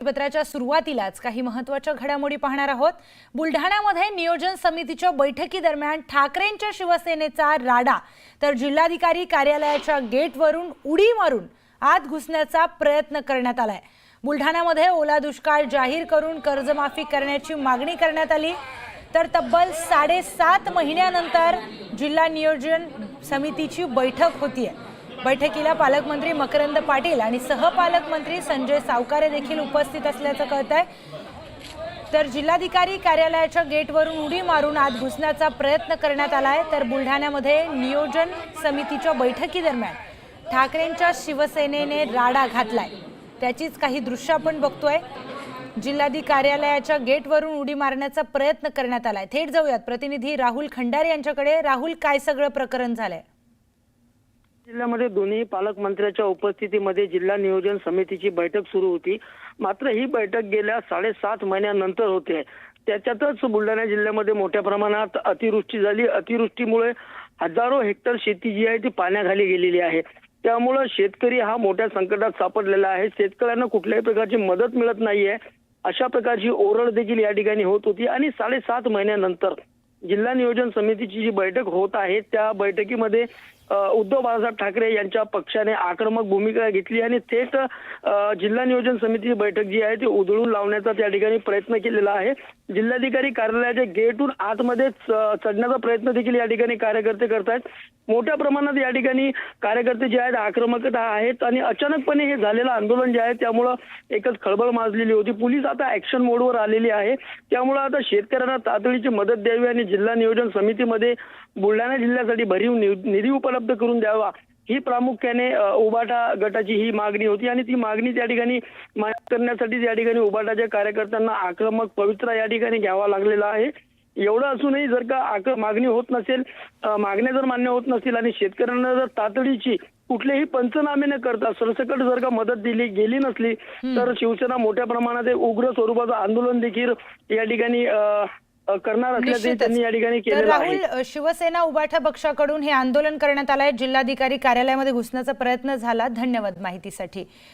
पत्राच्या सुरुवातीलाच काही महत्त्वाच्या घडामोडी पाहणार आहोत। बुलढाण्यामध्ये नियोजन समितीच्या बैठकीदरम्यान ठाकरेंच्या शिवसेनेचा राडा, तर जिल्हाधिकारी कार्यालयाच्या गेटवरून उडी मारून आत घुसण्याचा प्रयत्न करण्यात आलाय। बुलढाण्यामध्ये ओला दुष्काळ जाहीर करून कर्जमाफी करण्याची मागणी करण्यात आली, तर तब्बल 7.5 महिन्यानंतर जिल्हा नियोजन समितीची बैठक होतीये। बैठकीला पालकमंत्री मकरंद पाटील आणि सहपालकमंत्री संजय सावकारे देखील उपस्थित असल्याचं कळतंय। तर जिल्हाधिकारी कार्यालयाच्या गेटवरून उडी मारून आत घुसण्याचा प्रयत्न करण्यात आलाय। तर बुलढाण्यामध्ये नियोजन समितीच्या बैठकीदरम्यान ठाकरेंच्या शिवसेनेने राडा घातलाय, त्याचीच काही दृश्य आपण बघतोय। जिल्हाधिकारी कार्यालयाच्या गेटवरून उडी मारण्याचा प्रयत्न करण्यात आलाय। थेट जाऊयात प्रतिनिधी राहुल खंडारे यांच्याकडे। राहुल, काय सगळं प्रकरण झालंय? जिल्ह्यामध्ये दोन्ही पालकमंत्र्यांच्या उपस्थितीमध्ये जिल्हा नियोजन समितीची बैठक सुरू होती। मात्र ही बैठक गेल्या 7.5 महिन्यानंतर होते। त्याच्यातच बुलढाणा जिल्ह्यामध्ये मोठ्या प्रमाणात अतिवृष्टी झाली। अतिवृष्टीमुळे हजारो हेक्टर शेती जी आहे ती पाण्याखाली गेलेली आहे। त्यामुळे शेतकरी हा मोठ्या संकटात सापडलेला आहे। शेतकऱ्यांना कुठल्याही प्रकारची मदत मिळत नाहीये, अशा प्रकारची ओरड देखील या ठिकाणी होत होती। आणि 7.5 महिन्यानंतर जिल्हा नियोजन समितीची जी बैठक होत आहे, त्या बैठकीमध्ये उद्धव बाळासाहेब ठाकरे यांच्या पक्षाने आक्रमक भूमिका घेतली आणि थेट जिल्हा नियोजन समितीची बैठक जी आहे ती उधळून लावण्याचा त्या ठिकाणी प्रयत्न केलेला आहे। जिल्हाधिकारी कार्यालयाच्या गेटून आतमध्ये चढण्याचा प्रयत्न देखील या ठिकाणी कार्यकर्ते करतायत। मोठ्या प्रमाणात या ठिकाणी कार्यकर्ते जे आहेत आक्रमक आहेत आणि अचानकपणे हे झालेलं आंदोलन जे आहे त्यामुळे एकच खळबळ माजलेली होती। पोलीस आता ऍक्शन मोडवर आलेली आहे। त्यामुळे आता शेतकऱ्यांना तातडीची मदत द्यावी आणि जिल्हा नियोजन समितीमध्ये बुलढाणा जिल्ह्यासाठी भरीव निधी उपलब्ध करून द्यावा, ही प्रामुख्याने उबाटा गटाची ही मागणी होती। आणि ती मागणी त्या ठिकाणी मान्य करण्यासाठी या ठिकाणी उबाटाच्या कार्यकर्त्यांना आक्रमक पवित्रा या ठिकाणी घ्यावा लागलेला आहे। एवढं असूनही जर का मागणी होत नसेल, मागण्या जर मान्य होत नसतील आणि शेतकऱ्यांना जर तातडीची कुठलेही पंचनामे न करता सरसकट जर का मदत दिली गेली नसली, तर शिवसेना मोठ्या प्रमाणात उग्र स्वरूपाचं आंदोलन देखील या ठिकाणी करणार असल्याचे त्यांनी या ठिकाणी केलेलं आहे। राहुल, शिवसेना उबाठा पक्षाकडून हे आंदोलन करण्यात आलंय, जिल्हाधिकारी कार्यालयामध्ये घुसण्याचा प्रयत्न झाला। धन्यवाद माहितीसाठी।